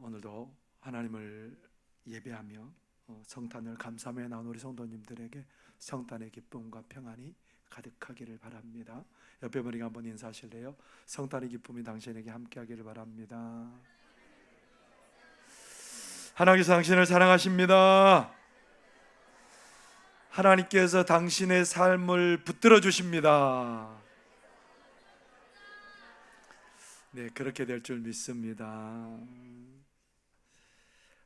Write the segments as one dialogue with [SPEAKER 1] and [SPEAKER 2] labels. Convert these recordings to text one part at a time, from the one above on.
[SPEAKER 1] 오늘도 하나님을 예배하며 성탄을 감사하며 나온 우리 성도님들에게 성탄의 기쁨과 평안이 가득하기를 바랍니다. 옆에 분에게 한번 인사하실래요? 성탄의 기쁨이 당신에게 함께하기를 바랍니다. 하나님께서 당신을 사랑하십니다. 하나님께서 당신의 삶을 붙들어 주십니다. 네, 그렇게 될 줄 믿습니다.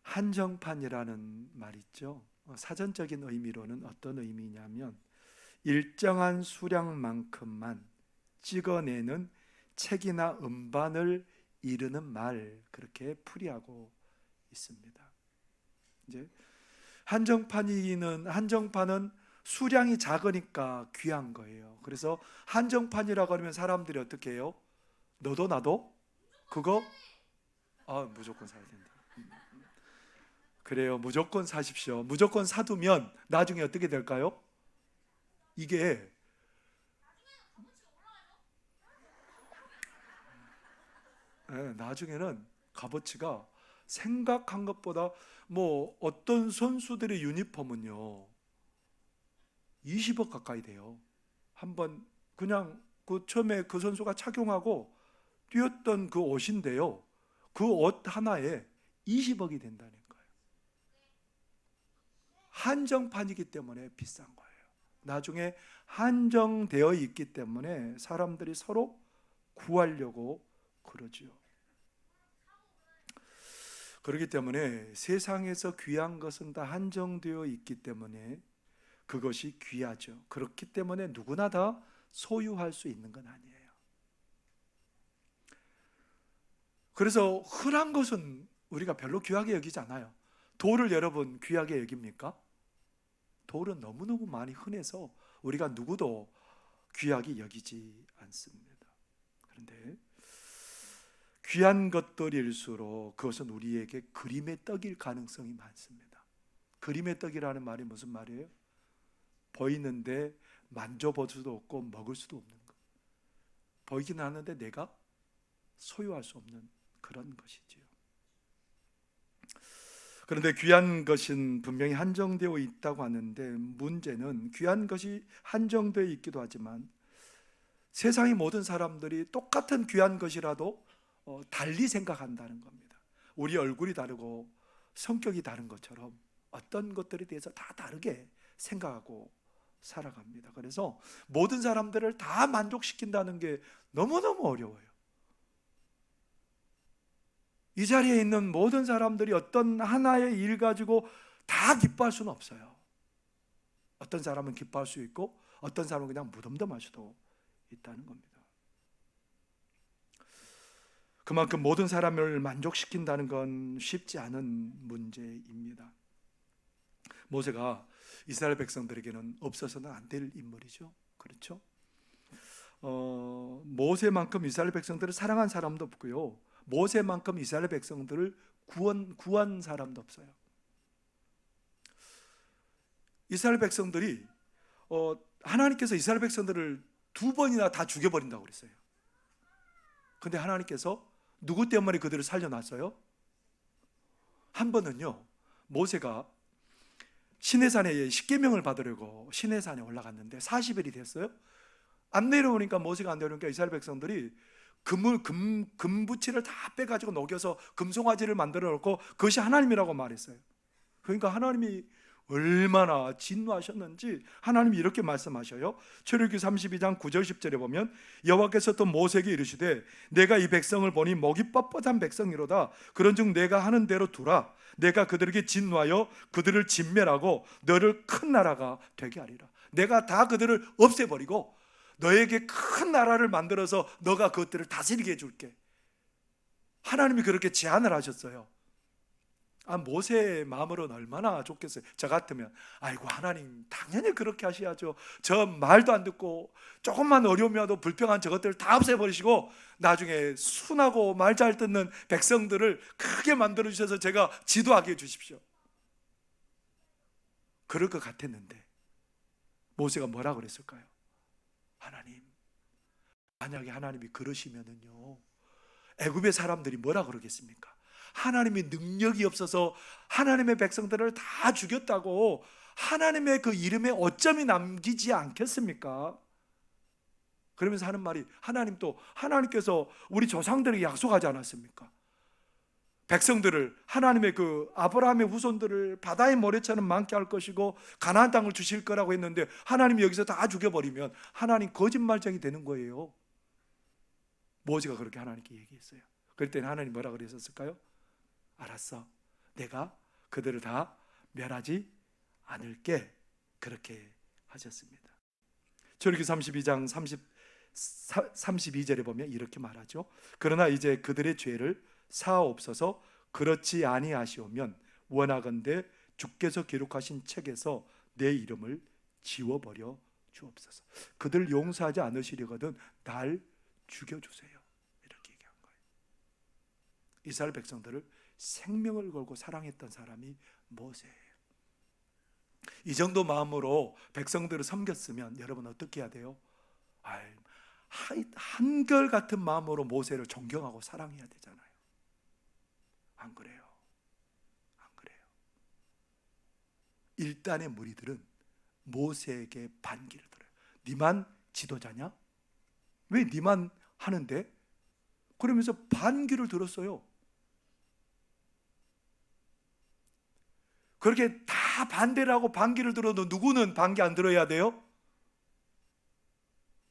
[SPEAKER 1] 한정판이라는 말 있죠. 사전적인 의미로는 어떤 의미냐면 일정한 수량만큼만 찍어내는 책이나 음반을 이르는 말, 그렇게 풀이하고 있습니다. 이제 한정판은 수량이 작으니까 귀한 거예요. 그래서 한정판이라고 하면 사람들이 어떻게 해요? 너도 나도 그거 무조건 사야 된다. 그래요. 무조건 사십시오. 무조건 사두면 나중에 어떻게 될까요? 이게 나중에는 값어치가 생각한 것보다, 어떤 선수들의 유니폼은요 20억 가까이 돼요. 한번 그냥 처음에 그 선수가 착용하고 뛰었던 그 옷인데요, 그 옷 하나에 20억이 된다는 거예요. 한정판이기 때문에 비싼 거예요. 나중에 한정되어 있기 때문에 사람들이 서로 구하려고 그러죠. 그렇기 때문에 세상에서 귀한 것은 다 한정되어 있기 때문에 그것이 귀하죠. 그렇기 때문에 누구나 다 소유할 수 있는 건 아니에요. 그래서 흔한 것은 우리가 별로 귀하게 여기지 않아요. 돌을 여러분 귀하게 여깁니까? 돌은 너무너무 많이 흔해서 우리가 누구도 귀하게 여기지 않습니다. 그런데 귀한 것들일수록 그것은 우리에게 그림의 떡일 가능성이 많습니다. 그림의 떡이라는 말이 무슨 말이에요? 보이는데 만져볼 수도 없고 먹을 수도 없는 것. 보이긴 하는데 내가 소유할 수 없는 그런 것이지요. 그런데 귀한 것은 분명히 한정되어 있다고 하는데, 문제는 귀한 것이 한정되어 있기도 하지만 세상의 모든 사람들이 똑같은 귀한 것이라도 달리 생각한다는 겁니다. 우리 얼굴이 다르고 성격이 다른 것처럼 어떤 것들에 대해서 다 다르게 생각하고 살아갑니다. 그래서 모든 사람들을 다 만족시킨다는 게 너무너무 어려워요. 이 자리에 있는 모든 사람들이 어떤 하나의 일 가지고 다 기뻐할 수는 없어요. 어떤 사람은 기뻐할 수 있고 어떤 사람은 그냥 무덤덤할 수도 있다는 겁니다. 그만큼 모든 사람을 만족시킨다는 건 쉽지 않은 문제입니다. 모세가 이스라엘 백성들에게는 없어서는 안 될 인물이죠. 그렇죠? 모세만큼 이스라엘 백성들을 사랑한 사람도 없고요, 모세만큼 이스라엘 백성들을 구한 사람도 없어요. 이스라엘 백성들이 하나님께서 이스라엘 백성들을 2번이나 다 죽여버린다고 그랬어요. 근데 하나님께서 누구 때문에 그들을 살려놨어요? 한 번은요, 모세가 시내산에 십계명을 받으려고 시내산에 올라갔는데 40일이 됐어요. 안 내려오니까, 모세가 안 내려오니까 이스라엘 백성들이 금부치를 다 빼가지고 녹여서 금송아지를 만들어 놓고 그것이 하나님이라고 말했어요. 그러니까 하나님이 얼마나 진노하셨는지 하나님이 이렇게 말씀하셔요. 출애굽기 32장 9절 10절에 보면, 여호와께서 또 모세에게 이르시되 내가 이 백성을 보니 목이 뻣뻣한 백성이로다. 그런즉 내가 하는 대로 두라. 내가 그들에게 진노하여 그들을 진멸하고 너를 큰 나라가 되게 하리라. 내가 다 그들을 없애버리고 너에게 큰 나라를 만들어서 너가 그것들을 다스리게 해줄게. 하나님이 그렇게 제안을 하셨어요. 모세의 마음으로는 얼마나 좋겠어요. 저 같으면 아이고 하나님 당연히 그렇게 하셔야죠. 저 말도 안 듣고 조금만 어려움이 와도 불평한 저것들을 다 없애버리시고 나중에 순하고 말 잘 듣는 백성들을 크게 만들어 주셔서 제가 지도하게 해주십시오. 그럴 것 같았는데 모세가 뭐라 그랬을까요? 하나님, 만약에 하나님이 그러시면은요, 애굽의 사람들이 뭐라 그러겠습니까? 하나님이 능력이 없어서 하나님의 백성들을 다 죽였다고 하나님의 그 이름에 어점이 남기지 않겠습니까? 그러면서 하는 말이, 하나님께서 우리 조상들에게 약속하지 않았습니까? 백성들을, 하나님의 그 아브라함의 후손들을 바다의 모래처럼 많게 할 것이고 가나안 땅을 주실 거라고 했는데 하나님이 여기서 다 죽여버리면 하나님 거짓말쟁이 되는 거예요. 모세가 그렇게 하나님께 얘기했어요. 그럴 때는 하나님 뭐라 그랬었을까요? 알았어, 내가 그들을 다 멸하지 않을게, 그렇게 하셨습니다. 출애굽기 32장 32절에 보면 이렇게 말하죠. 그러나 이제 그들의 죄를 사하옵소서. 그렇지 아니하시오면 원하건대 주께서 기록하신 책에서 내 이름을 지워버려 주옵소서. 그들 용서하지 않으시려거든 날 죽여주세요, 이렇게 얘기한 거예요. 이스라엘 백성들을 생명을 걸고 사랑했던 사람이 모세예요. 이 정도 마음으로 백성들을 섬겼으면 여러분 어떻게 해야 돼요? 한결같은 마음으로 모세를 존경하고 사랑해야 되잖아요. 안 그래요? 안 그래요? 일단의 무리들은 모세에게 반기를 들어요. 니만 지도자냐? 왜 니만 하는데? 그러면서 반기를 들었어요. 그렇게 다 반대를 하고 반기를 들어도 누구는 반기 안 들어야 돼요?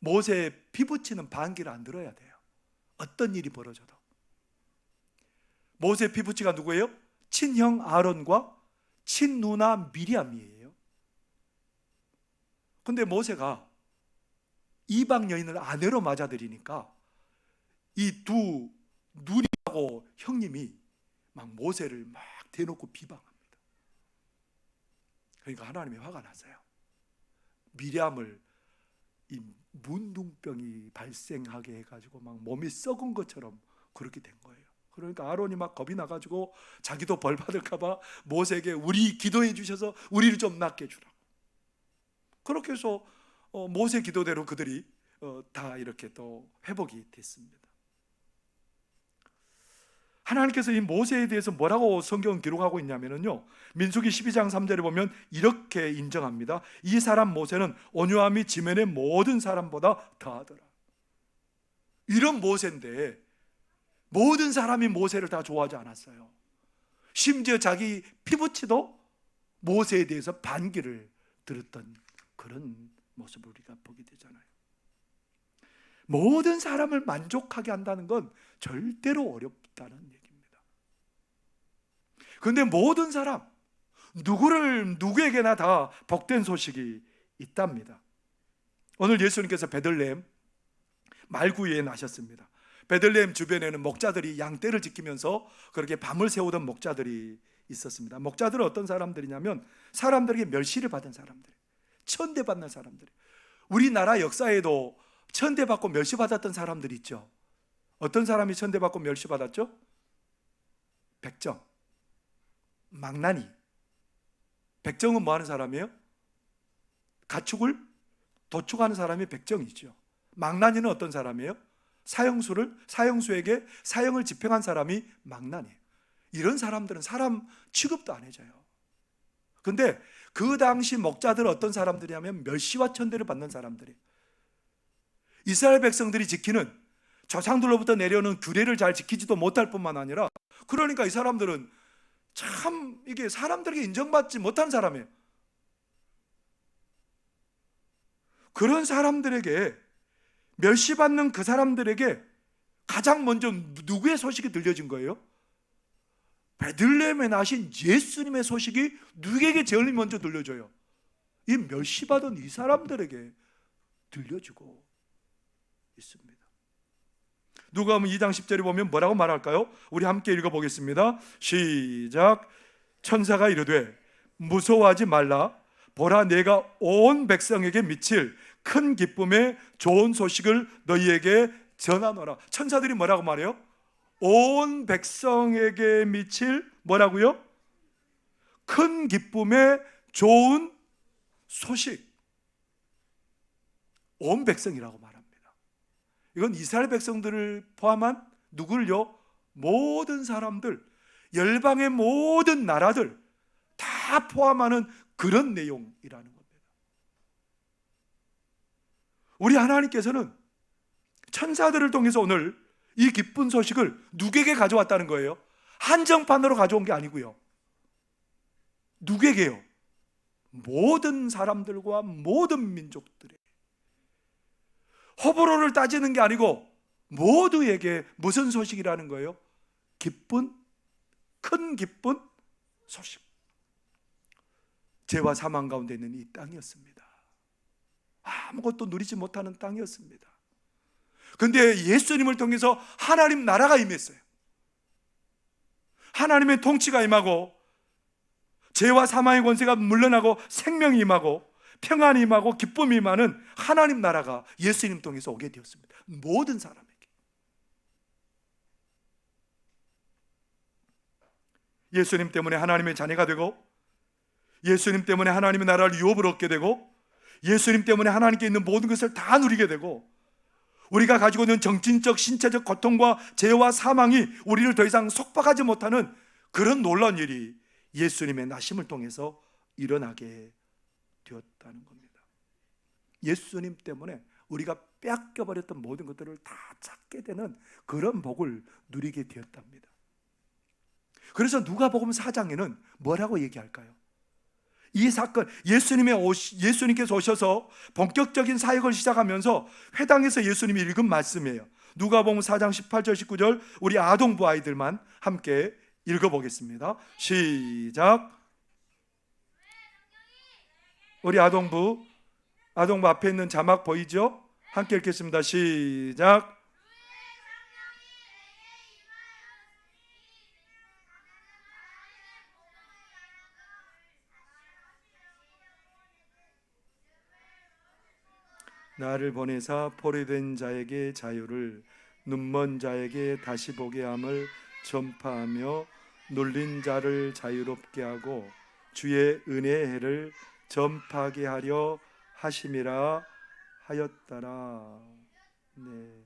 [SPEAKER 1] 모세의 피부치는 반기를 안 들어야 돼요. 어떤 일이 벌어져도. 모세 피부치가 누구예요? 친형 아론과 친누나 미리암이에요. 근데 모세가 이방 여인을 아내로 맞아들이니까 이 두 누님하고 형님이 막 모세를 막 대놓고 비방합니다. 그러니까 하나님이 화가 났어요. 미리암을 이 문둥병이 발생하게 해가지고 막 몸이 썩은 것처럼 그렇게 된 거예요. 그러니까 아론이 막 겁이 나가지고 자기도 벌 받을까봐 모세에게 우리 기도해 주셔서 우리를 좀 낫게 해주라고. 그렇게 해서 모세 기도대로 그들이 다 이렇게 또 회복이 됐습니다. 하나님께서 이 모세에 대해서 뭐라고 성경은 기록하고 있냐면요, 민수기 12장 3절에 보면 이렇게 인정합니다. 이 사람 모세는 온유함이 지면의 모든 사람보다 더하더라. 이런 모세인데 모든 사람이 모세를 다 좋아하지 않았어요. 심지어 자기 피부치도 모세에 대해서 반기를 들었던 그런 모습을 우리가 보게 되잖아요. 모든 사람을 만족하게 한다는 건 절대로 어렵다는 얘기입니다. 그런데 모든 사람, 누구에게나 다 복된 소식이 있답니다. 오늘 예수님께서 베들레헴 말구유에 나셨습니다. 베들레헴 주변에는 목자들이 양떼를 지키면서 그렇게 밤을 새우던 목자들이 있었습니다. 목자들은 어떤 사람들이냐면 사람들에게 멸시를 받은 사람들, 천대받는 사람들. 우리나라 역사에도 천대받고 멸시받았던 사람들이 있죠. 어떤 사람이 천대받고 멸시받았죠? 백정, 망나니. 백정은 뭐 하는 사람이에요? 가축을 도축하는 사람이 백정이죠. 망나니는 어떤 사람이에요? 사형수에게 사형을 집행한 사람이 망나니예요. 이런 사람들은 사람 취급도 안 해줘요. 근데 그 당시 목자들은 어떤 사람들이냐면 멸시와 천대를 받는 사람들이에요. 이스라엘 백성들이 지키는 조상들로부터 내려오는 규례를 잘 지키지도 못할 뿐만 아니라, 그러니까 이 사람들은 참 이게 사람들에게 인정받지 못한 사람이에요. 그런 사람들에게, 멸시받는 그 사람들에게 가장 먼저 누구의 소식이 들려진 거예요? 베들레헴에 나신 예수님의 소식이 누구에게 제일 먼저 들려줘요? 이 멸시받은 이 사람들에게 들려주고 있습니다. 누가복음 2장 10절에 보면 뭐라고 말할까요? 우리 함께 읽어보겠습니다. 시작. 천사가 이르되 무서워하지 말라. 보라, 내가 온 백성에게 미칠 큰 기쁨의 좋은 소식을 너희에게 전하노라. 천사들이 뭐라고 말해요? 온 백성에게 미칠 뭐라고요? 큰 기쁨의 좋은 소식. 온 백성이라고 말합니다. 이건 이스라엘 백성들을 포함한 누구를요? 모든 사람들, 열방의 모든 나라들 다 포함하는 그런 내용이라는 겁니다. 우리 하나님께서는 천사들을 통해서 오늘 이 기쁜 소식을 누구에게 가져왔다는 거예요? 한정판으로 가져온 게 아니고요. 누구에게요? 모든 사람들과 모든 민족들에게. 호불호를 따지는 게 아니고 모두에게 무슨 소식이라는 거예요? 기쁜, 큰 기쁜 소식. 죄와 사망 가운데 있는 이 땅이었습니다. 아무것도 누리지 못하는 땅이었습니다. 그런데 예수님을 통해서 하나님 나라가 임했어요. 하나님의 통치가 임하고 죄와 사망의 권세가 물러나고 생명이 임하고 평안이 임하고 기쁨이 임하는 하나님 나라가 예수님 통해서 오게 되었습니다. 모든 사람에게. 예수님 때문에 하나님의 자녀가 되고, 예수님 때문에 하나님의 나라를 유업을 얻게 되고, 예수님 때문에 하나님께 있는 모든 것을 다 누리게 되고, 우리가 가지고 있는 정신적, 신체적 고통과 죄와 사망이 우리를 더 이상 속박하지 못하는 그런 놀라운 일이 예수님의 나심을 통해서 일어나게 되었다는 겁니다. 예수님 때문에 우리가 뺏겨버렸던 모든 것들을 다 찾게 되는 그런 복을 누리게 되었답니다. 그래서 누가복음 4장에는 뭐라고 얘기할까요? 이 사건, 예수님께서 오셔서 본격적인 사역을 시작하면서 회당에서 예수님이 읽은 말씀이에요. 누가복음 4장 18절 19절 우리 아동부 아이들만 함께 읽어보겠습니다. 시작. 우리 아동부 앞에 있는 자막 보이죠? 함께 읽겠습니다. 시작. 나를 보내사 포로된 자에게 자유를, 눈먼 자에게 다시 보게 함을 전파하며 눌린 자를 자유롭게 하고 주의 은혜의 해를 전파하게 하려 하심이라 하였더라. 네.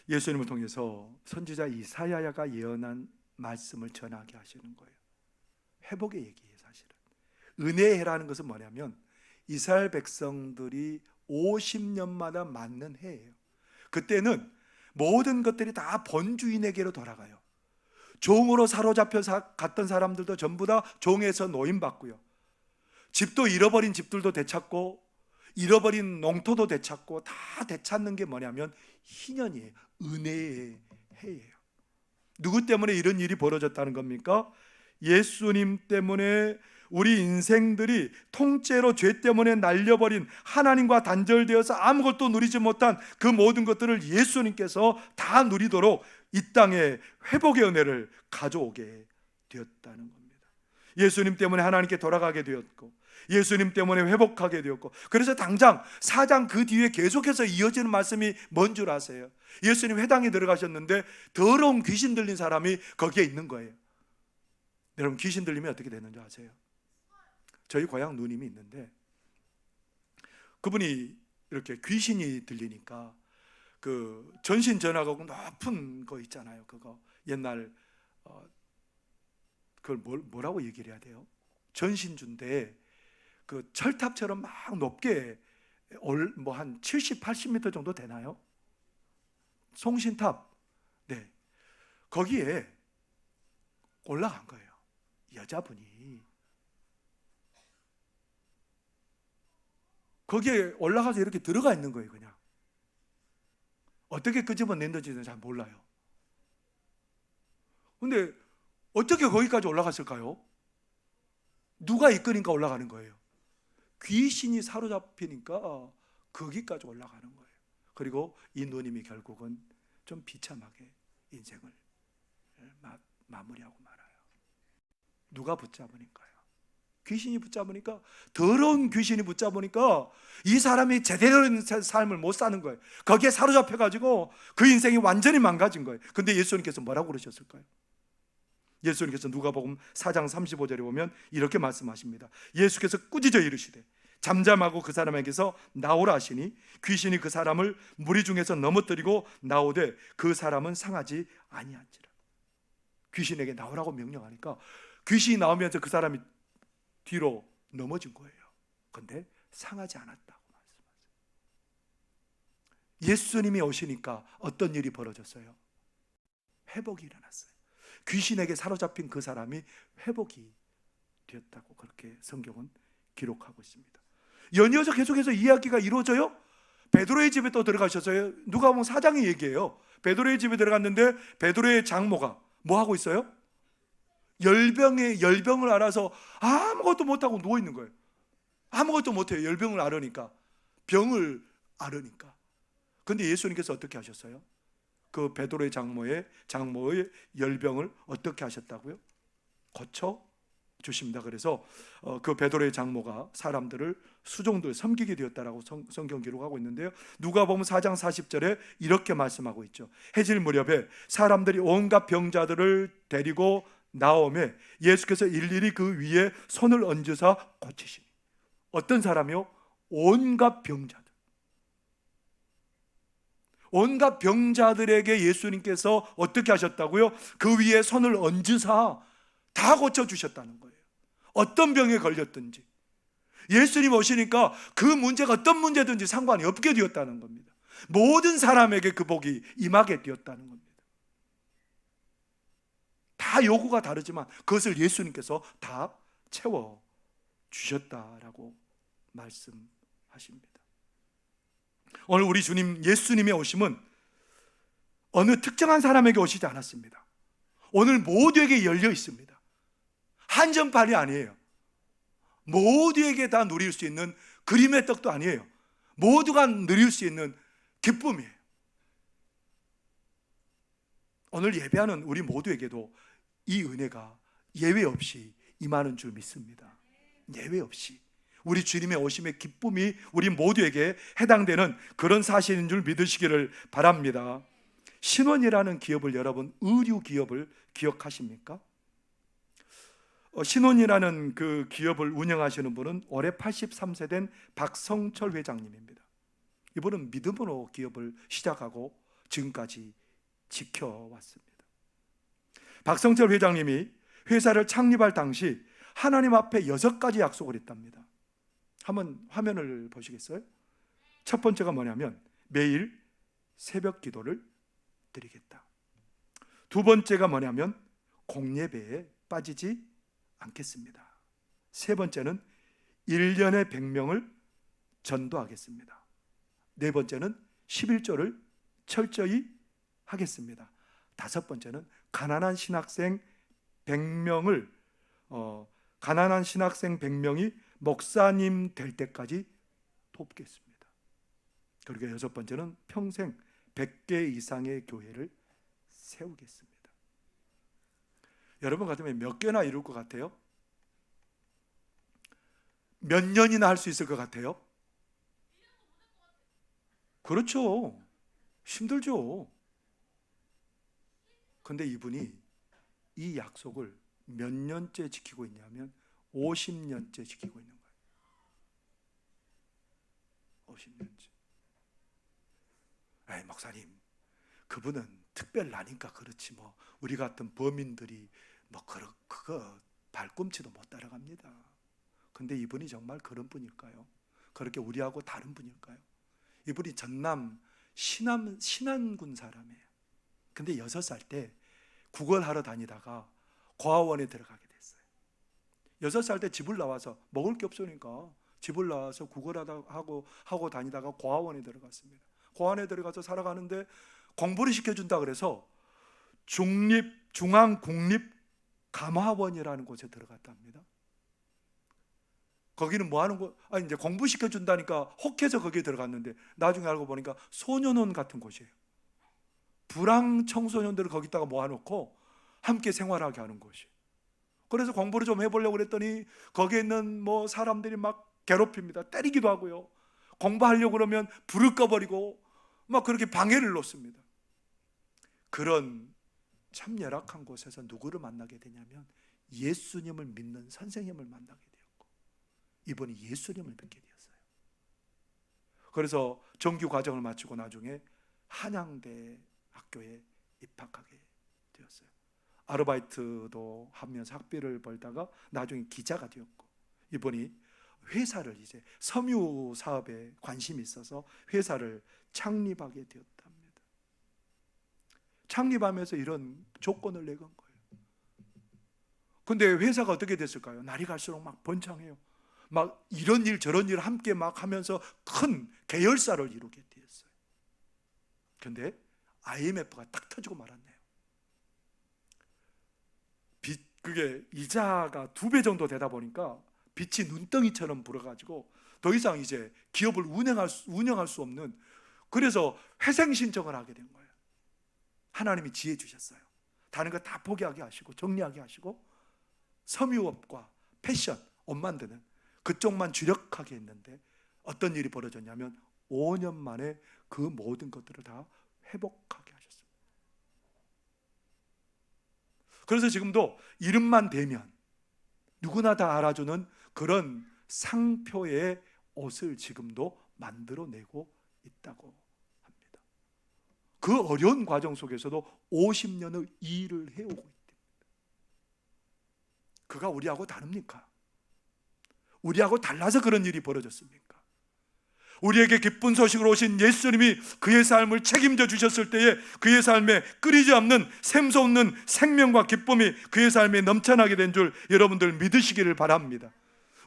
[SPEAKER 1] 예수님을 통해서 선지자 이사야가 예언한 말씀을 전하게 하시는 거예요. 회복의 얘기예요. 사실은 은혜의 해라는 것은 뭐냐면 이스라엘 백성들이 50년마다 맞는 해예요. 그때는 모든 것들이 다 본주인에게로 돌아가요. 종으로 사로잡혀 갔던 사람들도 전부 다 종에서 노임받고요. 집도 잃어버린 집들도 되찾고 잃어버린 농토도 되찾고 다 되찾는 게 뭐냐면 희년이에요. 은혜의 해예요. 누구 때문에 이런 일이 벌어졌다는 겁니까? 예수님 때문에 우리 인생들이 통째로 죄 때문에 날려버린, 하나님과 단절되어서 아무것도 누리지 못한 그 모든 것들을 예수님께서 다 누리도록 이 땅에 회복의 은혜를 가져오게 되었다는 겁니다. 예수님 때문에 하나님께 돌아가게 되었고, 예수님 때문에 회복하게 되었고, 그래서 당장 4장 그 뒤에 계속해서 이어지는 말씀이 뭔 줄 아세요? 예수님 회당에 들어가셨는데 더러운 귀신 들린 사람이 거기에 있는 거예요. 여러분, 귀신 들리면 어떻게 되는 줄 아세요? 저희 고향 누님이 있는데 그분이 이렇게 귀신이 들리니까 그 전신 전화하고 높은 거 있잖아요. 그거 옛날 그걸 뭐라고 얘기를 해야 돼요? 전신주인데 그 철탑처럼 막 높게 뭐 한 70, 80m 정도 되나요? 송신탑. 네. 거기에 올라간 거예요. 여자분이. 거기에 올라가서 이렇게 들어가 있는 거예요. 그냥 어떻게 그 집은 냈는지는 잘 몰라요. 근데 어떻게 거기까지 올라갔을까요? 누가 이끄니까 올라가는 거예요? 귀신이 사로잡히니까 거기까지 올라가는 거예요. 그리고 이 누님이 결국은 좀 비참하게 인생을 마무리하고 말아요. 누가 붙잡으니까요? 귀신이 붙잡으니까, 더러운 귀신이 붙잡으니까 이 사람이 제대로 된 삶을 못 사는 거예요. 거기에 사로잡혀가지고 그 인생이 완전히 망가진 거예요. 근데 예수님께서 뭐라고 그러셨을까요? 예수님께서 누가복음 4장 35절에 보면 이렇게 말씀하십니다. 예수께서 꾸짖어 이르시되 잠잠하고 그 사람에게서 나오라 하시니 귀신이 그 사람을 무리 중에서 넘어뜨리고 나오되 그 사람은 상하지 아니한지라. 귀신에게 나오라고 명령하니까 귀신이 나오면서 그 사람이 뒤로 넘어진 거예요. 근데 상하지 않았다고 말씀하세요. 예수님이 오시니까 어떤 일이 벌어졌어요? 회복이 일어났어요. 귀신에게 사로잡힌 그 사람이 회복이 되었다고 그렇게 성경은 기록하고 있습니다. 연이어서 계속해서 이야기가 이루어져요. 베드로의 집에 또 들어가셨어요. 누가복음 4장의 얘기예요. 베드로의 집에 들어갔는데 베드로의 장모가 뭐 하고 있어요? 열병을 앓아서 아무것도 못하고 누워 있는 거예요. 아무것도 못해요. 열병을 앓으니까, 병을 앓으니까. 근데 예수님께서 어떻게 하셨어요? 그 베드로의 장모의 열병을 어떻게 하셨다고요? 고쳐 주십니다. 그래서 그 베드로의 장모가 사람들을 수종들 섬기게 되었다라고 성경 기록하고 있는데요. 누가복음 4장 40절에 이렇게 말씀하고 있죠. 해질 무렵에 사람들이 온갖 병자들을 데리고 나오매 예수께서 일일이 그 위에 손을 얹으사 고치시니. 어떤 사람이요? 온갖 병자들. 온갖 병자들에게 예수님께서 어떻게 하셨다고요? 그 위에 손을 얹으사 다 고쳐주셨다는 거예요. 어떤 병에 걸렸든지 예수님 오시니까 그 문제가 어떤 문제든지 상관이 없게 되었다는 겁니다. 모든 사람에게 그 복이 임하게 되었다는 겁니다. 다 요구가 다르지만 그것을 예수님께서 다 채워주셨다라고 말씀하십니다. 오늘 우리 주님 예수님의 오심은 어느 특정한 사람에게 오시지 않았습니다. 오늘 모두에게 열려 있습니다. 한정판이 아니에요. 모두에게 다 누릴 수 있는 그림의 떡도 아니에요. 모두가 누릴 수 있는 기쁨이에요. 오늘 예배하는 우리 모두에게도 이 은혜가 예외 없이 임하는 줄 믿습니다. 예외 없이 우리 주님의 오심의 기쁨이 우리 모두에게 해당되는 그런 사실인 줄 믿으시기를 바랍니다. 신원이라는 기업을 여러분 의류 기업을 기억하십니까? 신원이라는 그 기업을 운영하시는 분은 올해 83세 된 박성철 회장님입니다. 이분은 믿음으로 기업을 시작하고 지금까지 지켜왔습니다. 박성철 회장님이 회사를 창립할 당시 하나님 앞에 6가지 약속을 했답니다. 한번 화면을 보시겠어요? 첫 번째가 뭐냐면 매일 새벽 기도를 드리겠다. 두 번째가 뭐냐면 공예배에 빠지지 않겠습니다. 세 번째는 1년에 100명을 전도하겠습니다. 네 번째는 11조를 철저히 하겠습니다. 다섯 번째는 가난한 신학생 100명이 목사님 될 때까지 돕겠습니다. 그리고 여섯 번째는 평생 100개 이상의 교회를 세우겠습니다. 여러분 같으면 몇 개나 이룰 것 같아요? 몇 년이나 할 수 있을 것 같아요? 그렇죠. 힘들죠. 근데 이분이 이 약속을 몇 년째 지키고 있냐면 50년째 지키고 있는 거예요. 50년째. 에이, 목사님, 그분은 특별나니까 그렇지 뭐 우리 같은 범인들이 뭐 그거 발꿈치도 못 따라갑니다. 근데 이분이 정말 그런 분일까요? 그렇게 우리하고 다른 분일까요? 이분이 전남 신안군 사람이에요. 근데 6살 때 구걸하러 다니다가 고아원에 들어가게 됐어요. 6살 때 집을 나와서 먹을 게 없으니까 집을 나와서 구걸하고 다니다가 고아원에 들어갔습니다. 고아원에 들어가서 살아가는데 공부를 시켜준다 그래서 중앙국립감화원이라는 곳에 들어갔답니다. 거기는 뭐 하는 곳? 이제 공부 시켜준다니까 혹해서 거기에 들어갔는데 나중에 알고 보니까 소년원 같은 곳이에요. 불황 청소년들을 거기다가 모아놓고 함께 생활하게 하는 곳이에요. 그래서 공부를 좀 해보려고 그랬더니 거기에 있는 뭐 사람들이 막 괴롭힙니다. 때리기도 하고요. 공부하려고 그러면 불을 꺼버리고 막 그렇게 방해를 놓습니다. 그런 참 열악한 곳에서 누구를 만나게 되냐면 예수님을 믿는 선생님을 만나게 되었고 이번에 예수님을 믿게 되었어요. 그래서 정규 과정을 마치고 나중에 한양대 학교에 입학하게 되었어요. 아르바이트도 하면서 학비를 벌다가 나중에 기자가 되었고, 이분이 회사를 이제 섬유 사업에 관심이 있어서 회사를 창립하게 되었답니다. 창립하면서 이런 조건을 내건 거예요. 근데 회사가 어떻게 됐을까요? 날이 갈수록 막 번창해요. 막 이런 일 저런 일 함께 막 하면서 큰 계열사를 이루게 되었어요. 근데 IMF가 딱 터지고 말았네요. 그게 이자가 2배 정도 되다 보니까 빚이 눈덩이처럼 불어가지고 더 이상 이제 기업을 운영할 수 없는, 그래서 회생 신청을 하게 된 거예요. 하나님이 지혜 주셨어요. 다른 거 다 포기하게 하시고 정리하게 하시고 섬유업과 패션, 옷 만드는 그쪽만 주력하게 했는데 어떤 일이 벌어졌냐면 5년 만에 그 모든 것들을 다 회복하게 하셨습니다. 그래서 지금도 이름만 대면 누구나 다 알아주는 그런 상표의 옷을 지금도 만들어내고 있다고 합니다. 그 어려운 과정 속에서도 50년의 일을 해오고 있답니다. 그가 우리하고 다릅니까? 우리하고 달라서 그런 일이 벌어졌습니까? 우리에게 기쁜 소식으로 오신 예수님이 그의 삶을 책임져 주셨을 때에 그의 삶에 끊이지 않는 샘솟는 생명과 기쁨이 그의 삶에 넘쳐나게 된 줄 여러분들 믿으시기를 바랍니다.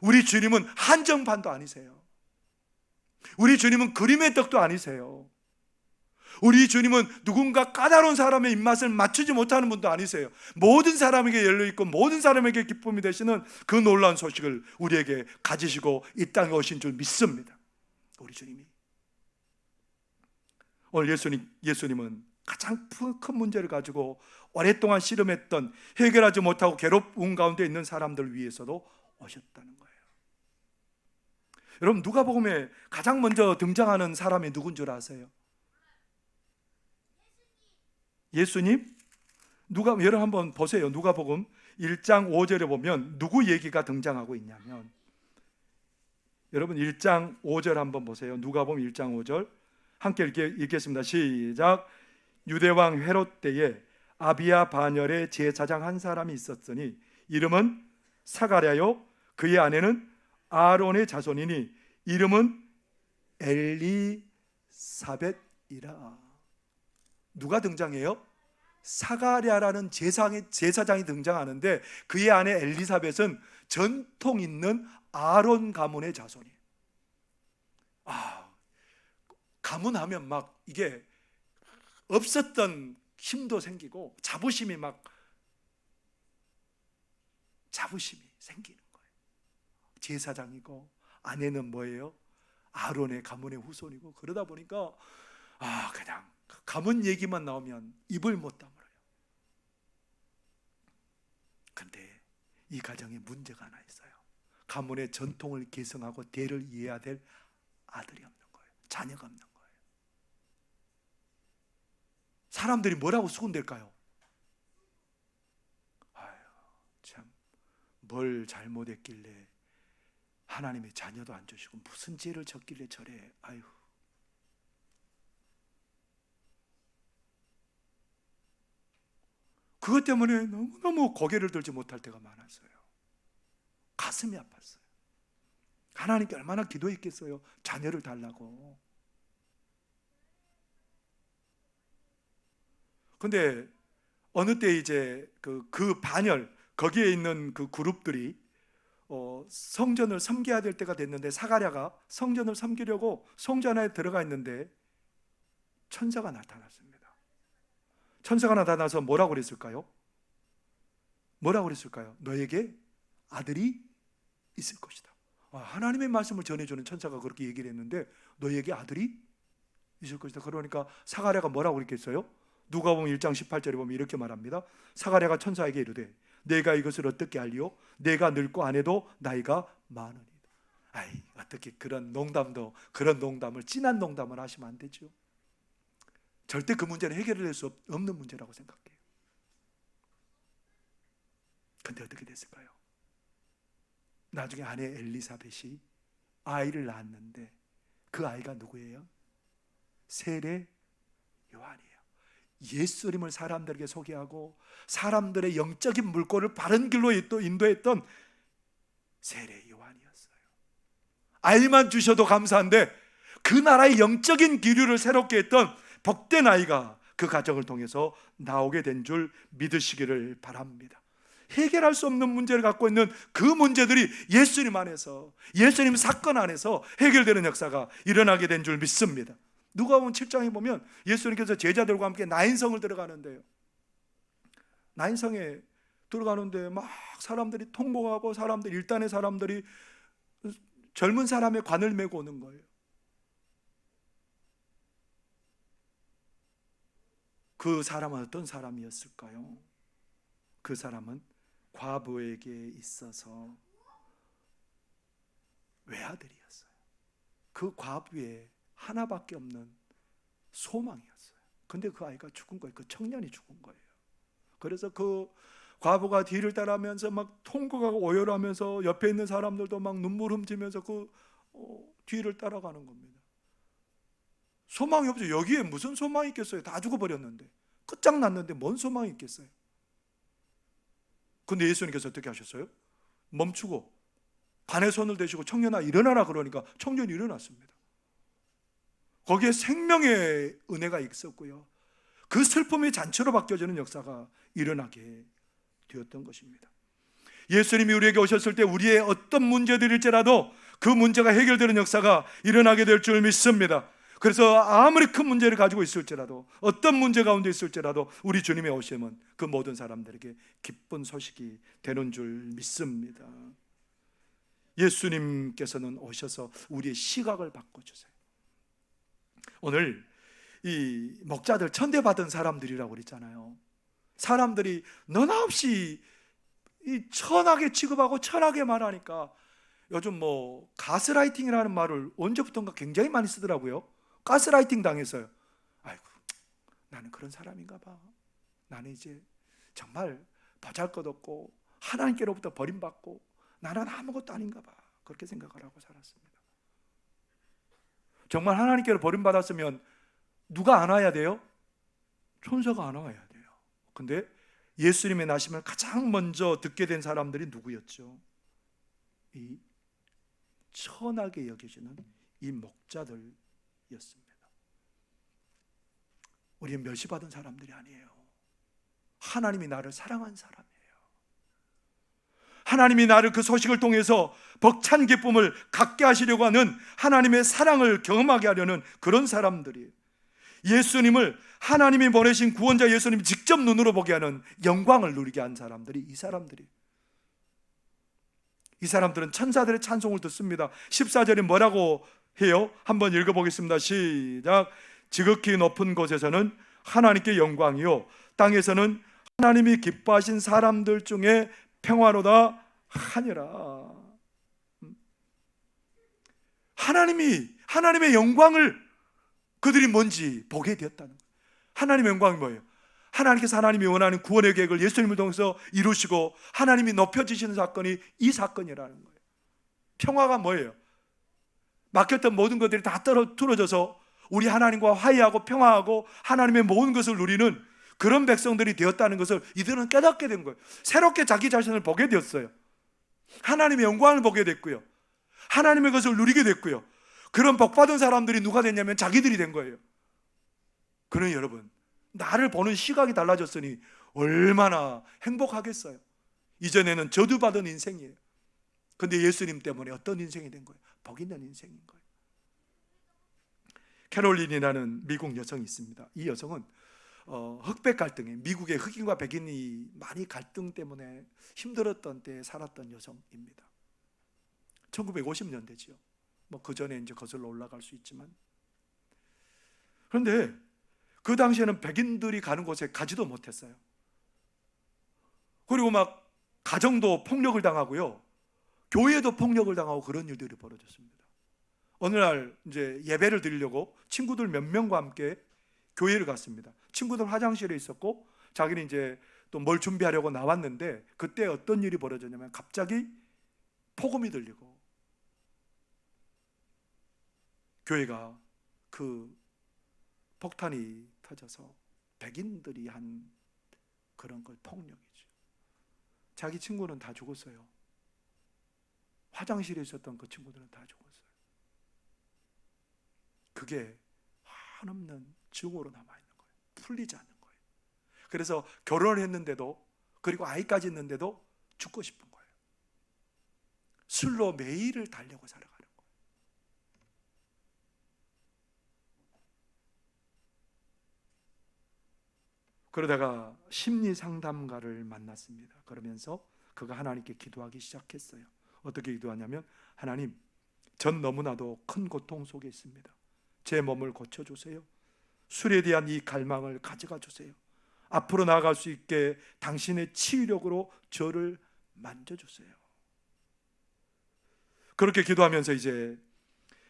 [SPEAKER 1] 우리 주님은 한정판도 아니세요. 우리 주님은 그림의 떡도 아니세요. 우리 주님은 누군가 까다로운 사람의 입맛을 맞추지 못하는 분도 아니세요. 모든 사람에게 열려있고 모든 사람에게 기쁨이 되시는 그 놀라운 소식을 우리에게 가지시고 이 땅에 오신 줄 믿습니다. 우리 주님이 오늘 예수님은 가장 큰 문제를 가지고 오랫동안 씨름했던, 해결하지 못하고 괴로운 가운데 있는 사람들 위해서도 오셨다는 거예요. 여러분, 누가복음에 가장 먼저 등장하는 사람이 누군 줄 아세요? 예수님? 여러분 한번 보세요. 누가복음 1장 5절에 보면 누구 얘기가 등장하고 있냐면, 여러분 1장 5절 한번 보세요. 누가복음 1장 5절 함께 읽겠습니다. 시작. 유대왕 헤롯 때에 아비야 반열에 제사장 한 사람이 있었으니 이름은 사가랴요 그의 아내는 아론의 자손이니 이름은 엘리사벳이라. 누가 등장해요? 사가랴라는 제사장이 등장하는데 그의 아내 엘리사벳은 전통 있는 아론 가문의 자손이에요. 가문하면 막 이게 없었던 힘도 생기고 자부심이 생기는 거예요. 제사장이고 아내는 뭐예요? 아론의 가문의 후손이고, 그러다 보니까 그냥 가문 얘기만 나오면 입을 못 다물어요. 근데 이 가정에 문제가 하나 있어요. 가문의 전통을 계승하고 대를 이어야 될 아들이 없는 거예요. 자녀가 없는 거예요. 사람들이 뭐라고 수군댈까요? 참, 뭘 잘못했길래 하나님의 자녀도 안 주시고 무슨 죄를 졌길래 저래. 그것 때문에 너무너무 고개를 들지 못할 때가 많았어요. 가슴이 아팠어요. 하나님께 얼마나 기도했겠어요. 자녀를 달라고. 근데 어느 때 이제 그 반열, 거기에 있는 그 그룹들이 성전을 섬겨야 될 때가 됐는데, 사가랴가 성전을 섬기려고 성전 안에 들어가 있는데 천사가 나타났습니다. 천사가 나타나서 뭐라고 그랬을까요? 너에게 아들이 있을 것이다. 하나님의 말씀을 전해주는 천사가 그렇게 얘기를 했는데 너에게 아들이 있을 것이다. 그러니까 사가랴가 뭐라고 그랬겠어요? 누가복음 1장 18절에 보면 이렇게 말합니다. 사가랴가 천사에게 이르되 내가 이것을 어떻게 알리오? 내가 늙고 아내도 나이가 많으니라. 어떻게 그런 농담을, 진한 농담을 하시면 안 되죠. 절대 그 문제는 해결될 수 없는 문제라고 생각해요. 근데 어떻게 됐을까요? 나중에 아내 엘리사벳이 아이를 낳았는데 그 아이가 누구예요? 세례 요한이에요. 예수님을 사람들에게 소개하고 사람들의 영적인 물꼬를 바른 길로 또 인도했던 세례 요한이었어요. 아이만 주셔도 감사한데 그 나라의 영적인 기류를 새롭게 했던 복된 아이가 그 가정을 통해서 나오게 된 줄 믿으시기를 바랍니다. 해결할 수 없는 문제를 갖고 있는 그 문제들이 예수님 안에서, 예수님 사건 안에서 해결되는 역사가 일어나게 된 줄 믿습니다. 누가복음 7장에 보면 예수님께서 제자들과 함께 나인성을 들어가는데요, 나인성에 들어가는데 막 사람들이 통곡하고 사람들, 일단의 사람들이 젊은 사람의 관을 메고 오는 거예요. 그 사람은 어떤 사람이었을까요? 그 사람은 과부에게 있어서 외아들이었어요. 그 과부의 하나밖에 없는 소망이었어요. 근데 그 아이가 죽은 거예요. 그 청년이 죽은 거예요. 그래서 그 과부가 뒤를 따라하면서 막 통곡하고 오열하면서 옆에 있는 사람들도 막 눈물 훔치면서 그 뒤를 따라가는 겁니다. 소망이 없죠. 여기에 무슨 소망이 있겠어요? 다 죽어버렸는데, 끝장났는데 뭔 소망이 있겠어요? 근데 예수님께서 어떻게 하셨어요? 멈추고 반에 손을 대시고 청년아 일어나라 그러니까 청년이 일어났습니다. 거기에 생명의 은혜가 있었고요, 그 슬픔이 잔치로 바뀌어지는 역사가 일어나게 되었던 것입니다. 예수님이 우리에게 오셨을 때 우리의 어떤 문제들일지라도 그 문제가 해결되는 역사가 일어나게 될 줄 믿습니다. 그래서 아무리 큰 문제를 가지고 있을지라도, 어떤 문제 가운데 있을지라도 우리 주님의 오심은 그 모든 사람들에게 기쁜 소식이 되는 줄 믿습니다. 예수님께서는 오셔서 우리의 시각을 바꿔주세요. 오늘 이 목자들 천대받은 사람들이라고 그랬잖아요. 사람들이 너나 없이 이 천하게 취급하고 천하게 말하니까 요즘 뭐 가스라이팅이라는 말을 언제부턴가 굉장히 많이 쓰더라고요. 가스라이팅 당했어요. 아이고, 나는 그런 사람인가 봐. 나는 이제 정말 보잘것없고 하나님께로부터 버림받고 나는 아무것도 아닌가 봐. 그렇게 생각을 하고 살았습니다. 정말 하나님께로 버림받았으면 누가 안아야 돼요? 천사가 안아야 돼요. 근데 예수님의 나심을 가장 먼저 듣게 된 사람들이 누구였죠? 이 천하게 여겨지는 이 목자들이었습니다. 우리는 멸시받은 사람들이 아니에요. 하나님이 나를 사랑한 사람이에요. 하나님이 나를 그 소식을 통해서 벅찬 기쁨을 갖게 하시려고 하는 하나님의 사랑을 경험하게 하려는 그런 사람들이에요. 예수님을, 하나님이 보내신 구원자 예수님이 직접 눈으로 보게 하는 영광을 누리게 한 사람들이 이 사람들이에요. 이 사람들은 천사들의 찬송을 듣습니다. 14절에 뭐라고 해요? 한번 읽어보겠습니다. 시작. 지극히 높은 곳에서는 하나님께 영광이요, 땅에서는 하나님이 기뻐하신 사람들 중에 평화로다 하니라. 하나님의 영광을 그들이 뭔지 보게 되었다는 거예요. 하나님의 영광이 뭐예요? 하나님께서 하나님이 원하는 구원의 계획을 예수님을 통해서 이루시고 하나님이 높여지시는 사건이 이 사건이라는 거예요. 평화가 뭐예요? 막혔던 모든 것들이 다 틀어져서 우리 하나님과 화해하고 평화하고 하나님의 모든 것을 누리는 그런 백성들이 되었다는 것을 이들은 깨닫게 된 거예요. 새롭게 자기 자신을 보게 되었어요. 하나님의 영광을 보게 됐고요, 하나님의 것을 누리게 됐고요. 그런 복받은 사람들이 누가 됐냐면 자기들이 된 거예요. 그러니 여러분, 나를 보는 시각이 달라졌으니 얼마나 행복하겠어요. 이전에는 저주받은 인생이에요. 근데 예수님 때문에 어떤 인생이 된 거예요? 복 있는 인생인 거예요. 캐롤린이라는 미국 여성이 있습니다. 이 여성은 흑백 갈등에, 미국의 흑인과 백인이 많이 갈등 때문에 힘들었던 때에 살았던 여성입니다. 1950년대지요. 뭐 그 전에 이제 거슬러 올라갈 수 있지만, 그런데 그 당시에는 백인들이 가는 곳에 가지도 못했어요. 그리고 막 가정도 폭력을 당하고요, 교회도 폭력을 당하고 그런 일들이 벌어졌습니다. 어느 날 이제 예배를 드리려고 친구들 몇 명과 함께 교회를 갔습니다. 친구들 화장실에 있었고 자기는 이제 또 뭘 준비하려고 나왔는데 그때 어떤 일이 벌어졌냐면 갑자기 폭음이 들리고 교회가 그 폭탄이 터져서 백인들이 한 그런 걸 폭력이죠. 자기 친구는 다 죽었어요. 화장실에 있었던 그 친구들은 다 죽었어요. 그게 한없는 증오로 남아있는 거예요. 풀리지 않는 거예요. 그래서 결혼을 했는데도, 그리고 아이까지 있는데도 죽고 싶은 거예요. 술로 매일을 달려고 살아가는 거예요. 그러다가 심리 상담가를 만났습니다. 그러면서 그가 하나님께 기도하기 시작했어요. 어떻게 기도하냐면, 하나님, 전 너무나도 큰 고통 속에 있습니다. 제 몸을 고쳐주세요. 술에 대한 이 갈망을 가져가 주세요. 앞으로 나아갈 수 있게 당신의 치유력으로 저를 만져주세요. 그렇게 기도하면서 이제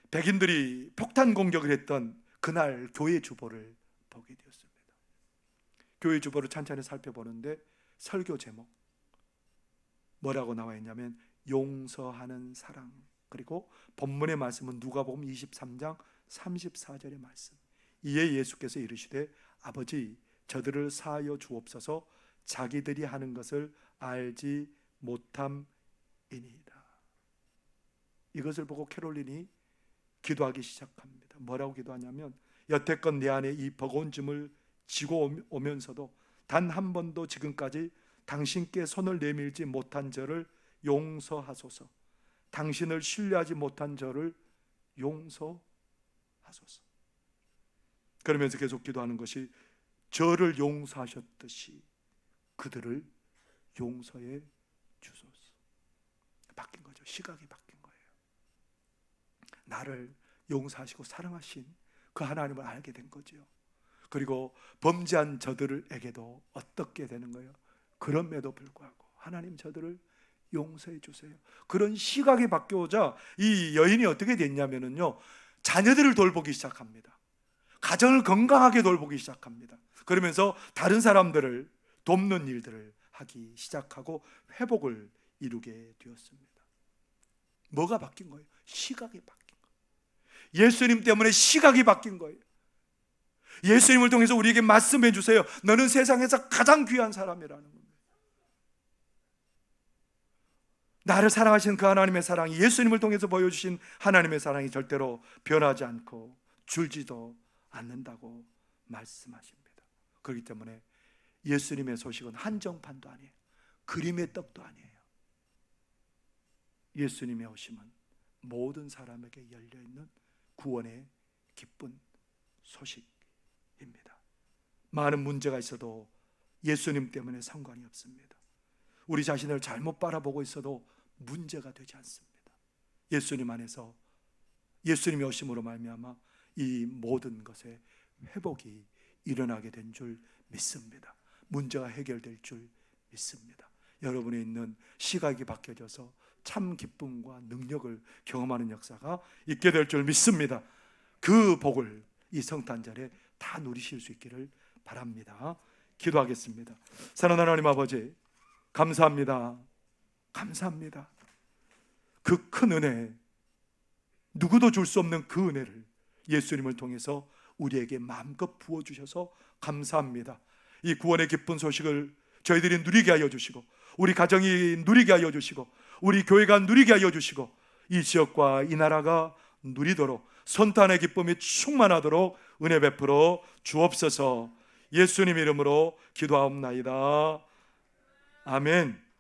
[SPEAKER 1] 백인들이 폭탄 공격을 했던 그날 교회 주보를 보게 되었습니다. 교회 주보를 찬찬히 살펴보는데 설교 제목 뭐라고 나와 있냐면 용서하는 사랑. 그리고 본문의 말씀은 누가복음 23장 34절의 말씀. 이에 예수께서 이르시되 아버지 저들을 사하여 주옵소서 자기들이 하는 것을 알지 못함이니이다. 이것을 보고 캐롤린이 기도하기 시작합니다. 뭐라고 기도하냐면, 여태껏 내 안에 이 버거운 짐을 지고 오면서도 단 한 번도 지금까지 당신께 손을 내밀지 못한 저를 용서하소서. 당신을 신뢰하지 못한 저를 용서하소서. 그러면서 계속 기도하는 것이, 저를 용서하셨듯이 그들을 용서해 주소서. 바뀐 거죠. 시각이 바뀐 거예요. 나를 용서하시고 사랑하신 그 하나님을 알게 된 거죠. 그리고 범죄한 저들에게도 어떻게 되는 거예요? 그럼에도 불구하고 하나님 저들을 용서해 주세요. 그런 시각이 바뀌어오자 이 여인이 어떻게 됐냐면요, 자녀들을 돌보기 시작합니다. 가정을 건강하게 돌보기 시작합니다. 그러면서 다른 사람들을 돕는 일들을 하기 시작하고 회복을 이루게 되었습니다. 뭐가 바뀐 거예요? 시각이 바뀐 거예요. 예수님 때문에 시각이 바뀐 거예요. 예수님을 통해서 우리에게 말씀해 주세요. 너는 세상에서 가장 귀한 사람이라는 겁니다. 나를 사랑하시는 그 하나님의 사랑이, 예수님을 통해서 보여주신 하나님의 사랑이 절대로 변하지 않고 줄지도 않는다고 말씀하십니다. 그렇기 때문에 예수님의 소식은 한정판도 아니에요. 그림의 떡도 아니에요. 예수님의 오심은 모든 사람에게 열려있는 구원의 기쁜 소식입니다. 많은 문제가 있어도 예수님 때문에 상관이 없습니다. 우리 자신을 잘못 바라보고 있어도 문제가 되지 않습니다. 예수님 안에서, 예수님의 오심으로 말미암아 이 모든 것에 회복이 일어나게 된 줄 믿습니다. 문제가 해결될 줄 믿습니다. 여러분이 있는 시각이 바뀌어져서 참 기쁨과 능력을 경험하는 역사가 있게 될 줄 믿습니다. 그 복을 이 성탄절에 다 누리실 수 있기를 바랍니다. 기도하겠습니다. 사랑하는 하나님 아버지, 감사합니다. 감사합니다. 그 큰 은혜, 누구도 줄 수 없는 그 은혜를 예수님을 통해서 우리에게 마음껏 부어주셔서 감사합니다. 이 구원의 기쁜 소식을 저희들이 누리게 하여 주시고, 우리 가정이 누리게 하여 주시고, 우리 교회가 누리게 하여 주시고, 이 지역과 이 나라가 누리도록 선탄의 기쁨이 충만하도록 은혜 베풀어 주옵소서. 예수님 이름으로 기도하옵나이다. 아멘.